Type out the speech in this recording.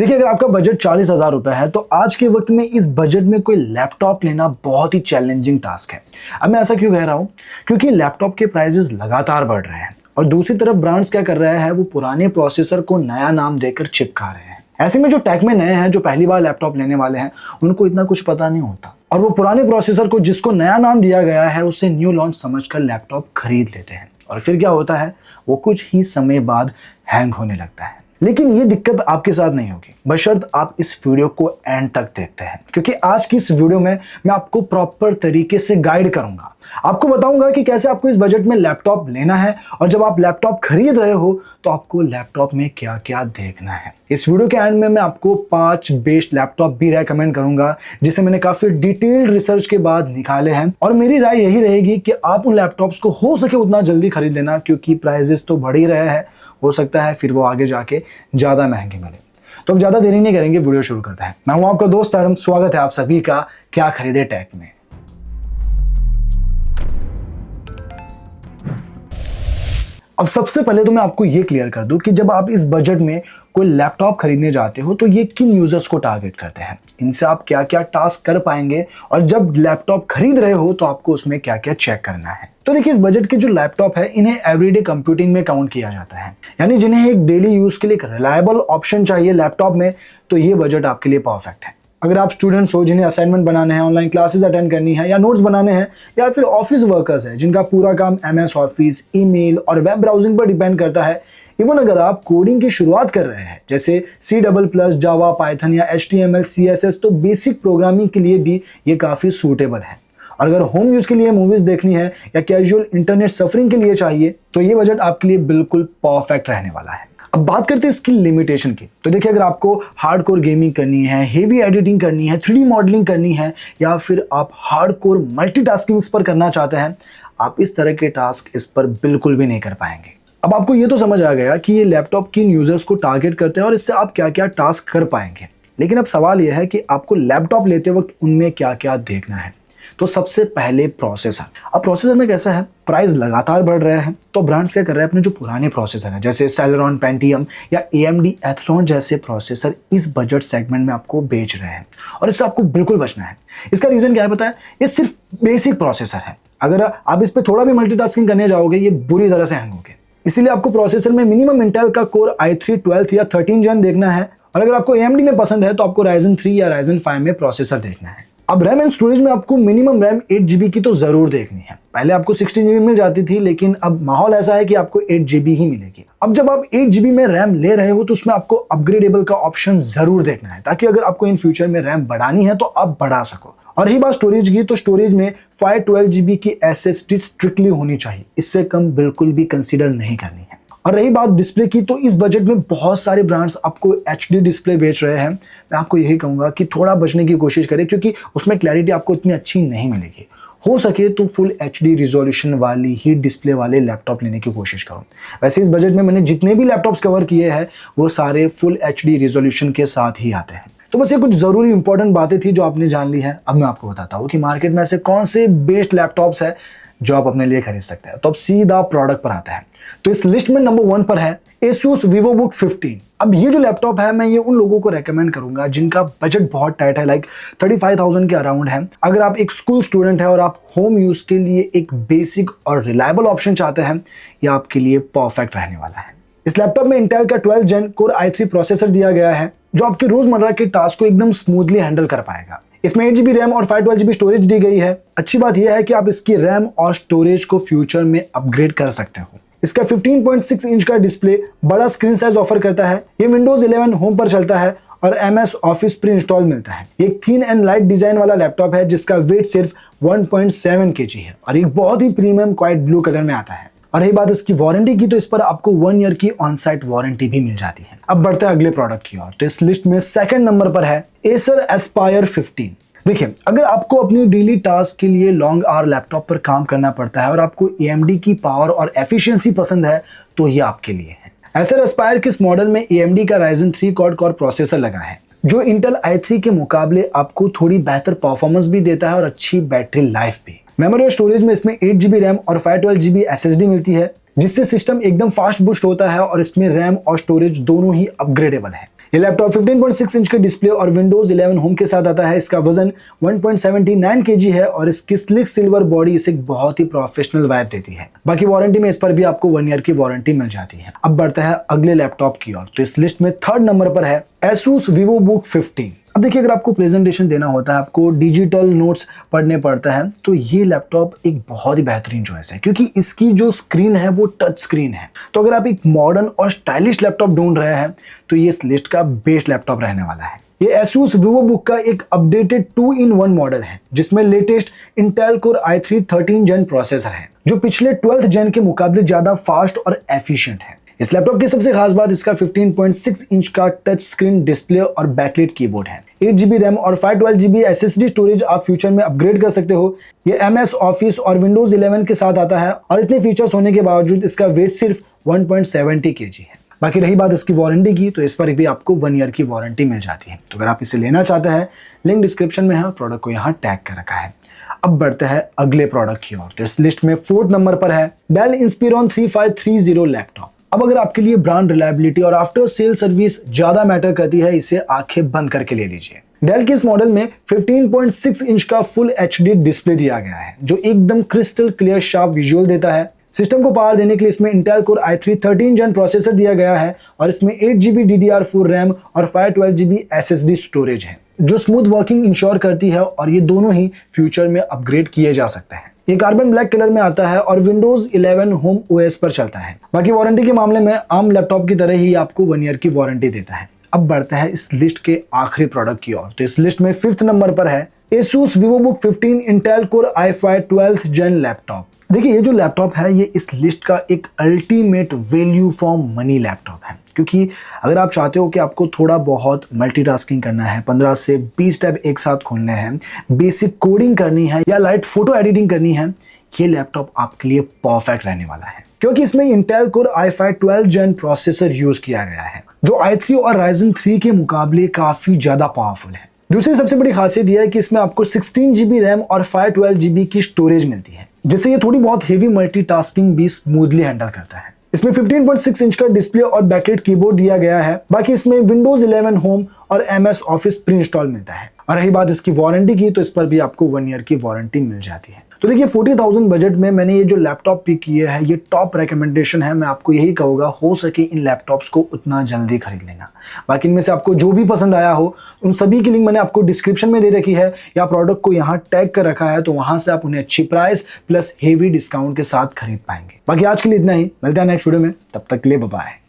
देखिए, अगर आपका बजट 40,000 रुपए है तो आज के वक्त में इस बजट में कोई लैपटॉप लेना बहुत ही चैलेंजिंग टास्क है। अब मैं ऐसा क्यों कह रहा हूँ? क्योंकि लैपटॉप के प्राइसेस लगातार बढ़ रहे हैं और दूसरी तरफ ब्रांड्स क्या कर रहे हैं, वो पुराने प्रोसेसर को नया नाम देकर चिपका रहे हैं। ऐसे में जो टेक में नए हैं, जो पहली बार लैपटॉप लेने वाले हैं, उनको इतना कुछ पता नहीं होता और वो पुराने प्रोसेसर को जिसको नया नाम दिया गया है उससे न्यू लॉन्च समझकर लैपटॉप खरीद लेते हैं और फिर क्या होता है, वो कुछ ही समय बाद हैंग होने लगता है। लेकिन ये दिक्कत आपके साथ नहीं होगी बशर्त आप इस वीडियो को एंड तक देखते हैं, क्योंकि आज की इस वीडियो में मैं आपको प्रॉपर तरीके से गाइड करूंगा। आपको बताऊंगा कि कैसे आपको इस बजट में लैपटॉप लेना है और जब आप लैपटॉप खरीद रहे हो तो आपको लैपटॉप में क्या क्या देखना है। इस वीडियो के एंड में मैं आपको 5 बेस्ट लैपटॉप भी रेकमेंड करूंगा जिसे मैंने काफी डिटेल्ड रिसर्च के बाद निकाले हैं और मेरी राय यही रहेगी कि आप उन लैपटॉप्स को हो सके उतना जल्दी खरीद लेना, क्योंकि प्राइजेस तो बढ़ ही रहे हैं, हो सकता है फिर वो आगे जाके ज्यादा महंगे मिले। तो अब ज्यादा देरी नहीं करेंगे, वीडियो शुरू करते हैं। मैं हूं आपका दोस्त अरम, स्वागत है आप सभी का क्या खरीदे टेक में। अब सबसे पहले तो मैं आपको ये क्लियर कर दूं कि जब आप इस बजट में कोई लैपटॉप खरीदने जाते हो तो ये किन यूजर्स को टारगेट करते हैं, इनसे आप क्या क्या टास्क कर पाएंगे और जब लैपटॉप खरीद रहे हो तो आपको उसमें क्या क्या चेक करना है। तो देखिए, इस बजट के जो लैपटॉप है इन्हें एवरीडे कंप्यूटिंग में काउंट किया जाता है, यानी जिन्हें एक डेली यूज के लिए एक रिलायबल ऑप्शन चाहिए लैपटॉप में, तो ये बजट आपके लिए परफेक्ट है। अगर आप स्टूडेंट्स हो जिन्हें असाइनमेंट बनाने हैं, ऑनलाइन क्लासेस अटेंड करनी है या नोट्स बनाने हैं, या फिर ऑफिस वर्कर्स है जिनका पूरा काम MS ऑफिस, ईमेल और वेब ब्राउजिंग पर डिपेंड करता है, इवन अगर आप कोडिंग की शुरुआत कर रहे हैं जैसे C++, जावा, पाइथन या HTML, CSS, तो बेसिक प्रोग्रामिंग के लिए भी ये काफ़ी सूटेबल है। और अगर होम यूज़ के लिए मूवीज़ देखनी है या कैजुअल इंटरनेट सफरिंग के लिए चाहिए तो ये बजट आपके लिए बिल्कुल परफेक्ट रहने वाला है। अब बात करते हैं इसकी लिमिटेशन की। तो देखिए, अगर आपको हार्डकोर गेमिंग करनी है, हेवी एडिटिंग करनी है, 3D मॉडलिंग करनी है या फिर आप हार्डकोर मल्टीटास्किंग पर करना चाहते हैं, आप इस तरह के टास्क इस पर बिल्कुल भी नहीं कर पाएंगे। अब आपको ये तो समझ आ गया कि ये लैपटॉप किन यूजर्स को टारगेट करते हैं और इससे आप क्या क्या टास्क कर पाएंगे। लेकिन अब सवाल यह है कि आपको लैपटॉप लेते वक्त उनमें क्या क्या देखना है। तो सबसे पहले प्रोसेसर। अब प्रोसेसर में कैसा है, प्राइस लगातार बढ़ रहे हैं तो ब्रांड्स क्या कर रहे हैं, अपने जो पुराने प्रोसेसर हैं जैसे Celeron, Pentium या AMD Athlon जैसे प्रोसेसर इस बजट सेगमेंट में आपको बेच रहे हैं और इससे आपको बिल्कुल बचना है। इसका रीजन क्या है पता है, ये सिर्फ बेसिक प्रोसेसर है। अगर आप इस पर थोड़ा भी मल्टीटास्किंग करने जाओगे ये बुरी तरह से हैंग होगे। इसीलिए आपको प्रोसेसर में मिनिमम इंटेल का कोर i3 12th या 13 Gen देखना है और अगर आपको AMD में पसंद है तो आपको Ryzen 3 या Ryzen 5 में प्रोसेसर देखना है। अब रैम एंड स्टोरेज में आपको मिनिमम रैम 8 GB की तो जरूर देखनी है। पहले आपको 16 GB मिल जाती थी, लेकिन अब माहौल ऐसा है कि आपको 8 GB ही मिलेगी। अब जब आप 8 GB में रैम ले रहे हो तो उसमें आपको अपग्रेडेबल का ऑप्शन जरूर देखना है, ताकि अगर आपको इन फ्यूचर में रैम बढ़ानी है तो आप बढ़ा सको। और रही बात स्टोरेज की, तो स्टोरेज में 512 GB की SSD स्ट्रिक्टली होनी चाहिए, इससे कम बिल्कुल भी कंसीडर नहीं करनी है। और रही बात डिस्प्ले की, तो इस बजट में बहुत सारे ब्रांड्स आपको HD डिस्प्ले बेच रहे हैं। मैं आपको यही कहूंगा कि थोड़ा बचने की कोशिश करें, क्योंकि उसमें क्लैरिटी आपको इतनी अच्छी नहीं मिलेगी। हो सके तो फुल HD रिजोल्यूशन वाली ही डिस्प्ले वाले लैपटॉप लेने की कोशिश करो। वैसे इस बजट में मैंने जितने भी लैपटॉप्स कवर किए हैं वो सारे फुल HD रिजोल्यूशन के साथ ही आते हैं। तो बस ये कुछ जरूरी इंपॉर्टेंट बातें थी जो आपने जान ली है। अब मैं आपको बताता हूँ कि मार्केट में ऐसे कौन से बेस्ट लैपटॉप्स है जो आप अपने लिए खरीद सकते हैं। तो अब सीधा प्रोडक्ट पर आता है। तो इस लिस्ट में नंबर 1 पर है Asus VivoBook 15। अब ये जो लैपटॉप है मैं ये उन लोगों को रेकमेंड करूंगा जिनका बजट बहुत टाइट है, लाइक 35,000 के अराउंड है। अगर आप एक स्कूल स्टूडेंट है और आप होम यूज के लिए एक बेसिक और रिलायबल ऑप्शन चाहते हैं, ये आपके लिए परफेक्ट रहने वाला है। इस लैपटॉप में इंटेल का 12th Gen core i3 processor दिया गया है जो आपके रोजमर्रा के टास्क को एकदम स्मूथली हैंडल कर पाएगा। इसमें 8 GB रैम और 512 GB स्टोरेज दी गई है। अच्छी बात यह है कि आप इसकी रैम और स्टोरेज को फ्यूचर में अपग्रेड कर सकते हो। इसका 15.6 इंच का डिस्प्ले बड़ा स्क्रीन साइज ऑफर करता है। ये Windows 11 होम पर चलता है और MS ऑफिस प्री इंस्टॉल मिलता है। ये एक थिन एंड लाइट डिजाइन वाला लैपटॉप है जिसका वेट सिर्फ 1.7 kg है और एक बहुत ही प्रीमियम क्वाइट ब्लू कलर में आता है। और रही बात इसकी वारंटी की, तो इस पर आपको 1 ईयर की ऑन साइट वारंटी भी मिल जाती है। अब बढ़ते हैं अगले प्रोडक्ट की ओर। तो इस लिस्ट में सेकंड नंबर पर है Acer Aspire 15। देखिए, अगर आपको अपनी डेली टास्क के लिए लॉन्ग आवर लैपटॉप पर काम करना पड़ता है और आपको AMD की पावर और एफिशिएंसी पसंद है तो ये आपके लिए है। Acer Aspire के इस मॉडल में AMD का Ryzen 3 क्वाड कोर प्रोसेसर लगा है जो Intel i3 के मुकाबले आपको थोड़ी बेहतर परफॉर्मेंस भी देता है और अच्छी बैटरी लाइफ भी। मेमोरी और स्टोरेज में इसमें 8 GB रैम और 512 GB SSD मिलती है, जिससे सिस्टम एकदम फास्ट बूस्ट होता है और इसमें रैम और स्टोरेज दोनों ही अपग्रेडेबल है। ये लैपटॉप 15.6 इंच के डिस्प्ले और विंडोज 11 होम के साथ आता है। इसका वजन 1.79 kg है और इसकी स्लिक सिल्वर बॉडी इसे बहुत ही प्रोफेशनल वाइब देती है। बाकी वारंटी में इस पर भी आपको 1 ईयर की वारंटी मिल जाती है। अब बढ़ता है अगले लैपटॉप की ओर, तो इस लिस्ट में 3rd नंबर पर है Asus VivoBook 15। अब देखिए, अगर आपको प्रेजेंटेशन देना होता है, आपको डिजिटल नोट्स पढ़ने पड़ता है, तो ये लैपटॉप एक बहुत ही बेहतरीन चॉइस है, क्योंकि इसकी जो स्क्रीन है वो टच स्क्रीन है। तो अगर आप एक मॉडर्न और स्टाइलिश लैपटॉप ढूंढ रहे हैं तो ये इस लिस्ट का बेस्ट लैपटॉप रहने वाला है। ये Asus VivoBook का एक अपडेटेड 2-in-1 मॉडल है, जिसमें latest Intel Core i3 13th Gen processor है, जो पिछले 12th Gen के मुकाबले ज्यादा फास्ट और एफिशिएंट है। इस लैपटॉप की सबसे खास बात इसका 15.6 इंच का टच स्क्रीन डिस्प्ले और बैकलाइट कीबोर्ड है। 8GB रैम और 512GB SSD स्टोरेज आप फ्यूचर में अपग्रेड कर सकते हो। ये MS ऑफिस और विंडोज 11 के साथ आता है और इतने फीचर्स होने के बावजूद इसका वेट सिर्फ 1.70 kg है। बाकी रही बात इसकी वारंटी की, तो इस पर भी आपको 1 ईयर की वारंटी मिल जाती है। तो अगर आप इसे लेना चाहते हैं, लिंक डिस्क्रिप्शन में है, प्रोडक्ट को यहाँ टैग कर रखा है। अब बढ़ते हैं अगले प्रोडक्ट की ओर, तो इस लिस्ट में 4th नंबर पर है Dell Inspiron 3530 लैपटॉप। अब अगर आपके लिए ब्रांड रिलायबिलिटी और आफ्टर सेल सर्विस ज्यादा मैटर करती है, इसे आंखें बंद करके ले लीजिए। डेल के इस मॉडल में 15.6 इंच का फुल HD डिस्प्ले दिया गया है, जो एकदम क्रिस्टल क्लियर शार्प विजुअल देता है। सिस्टम को पावर देने के लिए इसमें Intel Core i3 13th Gen processor दिया गया है और इसमें 8GB DDR4 रैम और 512GB SSD स्टोरेज है, जो स्मूथ वर्किंग इंश्योर करती है और ये दोनों ही फ्यूचर में अपग्रेड किए जा सकते हैं। ये कार्बन ब्लैक कलर में आता है और विंडोज 11 होम OS पर चलता है। बाकी वारंटी के मामले में आम लैपटॉप की तरह ही आपको 1 ईयर की वारंटी देता है। अब बढ़ता है इस लिस्ट के आखिरी प्रोडक्ट की ओर, तो इस लिस्ट में 5th नंबर पर है Asus VivoBook 15 Intel Core i5 12th Gen laptop. देखिए, ये जो लैपटॉप है ये इस लिस्ट का एक ultimate value for money laptop है, क्योंकि अगर आप चाहते हो कि आपको थोड़ा बहुत मल्टीटास्किंग करना है, 15 से 20 टैब एक साथ खोलने हैं, बेसिक कोडिंग करनी है या लाइट फोटो एडिटिंग करनी है, ये लैपटॉप आपके लिए परफेक्ट रहने वाला है, क्योंकि इसमें Intel Core i5 12th Gen processor use किया गया है, जो i3 और Ryzen 3 के मुकाबले काफी ज्यादा पावरफुल है। दूसरी सबसे बड़ी खासियत यह है कि इसमें आपको 16GB रैम और 512GB की स्टोरेज मिलती है, जिससे ये थोड़ी बहुत हेवी मल्टीटास्किंग भी स्मूथली हैंडल करता है। इसमें 15.6 इंच का डिस्प्ले और बैकलाइट कीबोर्ड दिया गया है। बाकी इसमें विंडोज 11 होम और MS ऑफिस प्री इंस्टॉल मिलता है। और रही बात इसकी वारंटी की, तो इस पर भी आपको 1 ईयर की वारंटी मिल जाती है। तो देखिए, 40,000 बजट में मैंने ये जो लैपटॉप पिक किए हैं, ये टॉप रिकमेंडेशन है। मैं आपको यही कहूँगा, हो सके इन लैपटॉप्स को उतना जल्दी खरीद लेना। बाकी इनमें से आपको जो भी पसंद आया हो, उन सभी की लिंक मैंने आपको डिस्क्रिप्शन में दे रखी है या प्रोडक्ट को यहाँ टैग कर रखा है, तो वहां से आप उन्हें अच्छी प्राइस प्लस हेवी डिस्काउंट के साथ खरीद पाएंगे। बाकी आज के लिए इतना ही, मिलते हैं नेक्स्ट वीडियो में, तब तक के लिए बाय।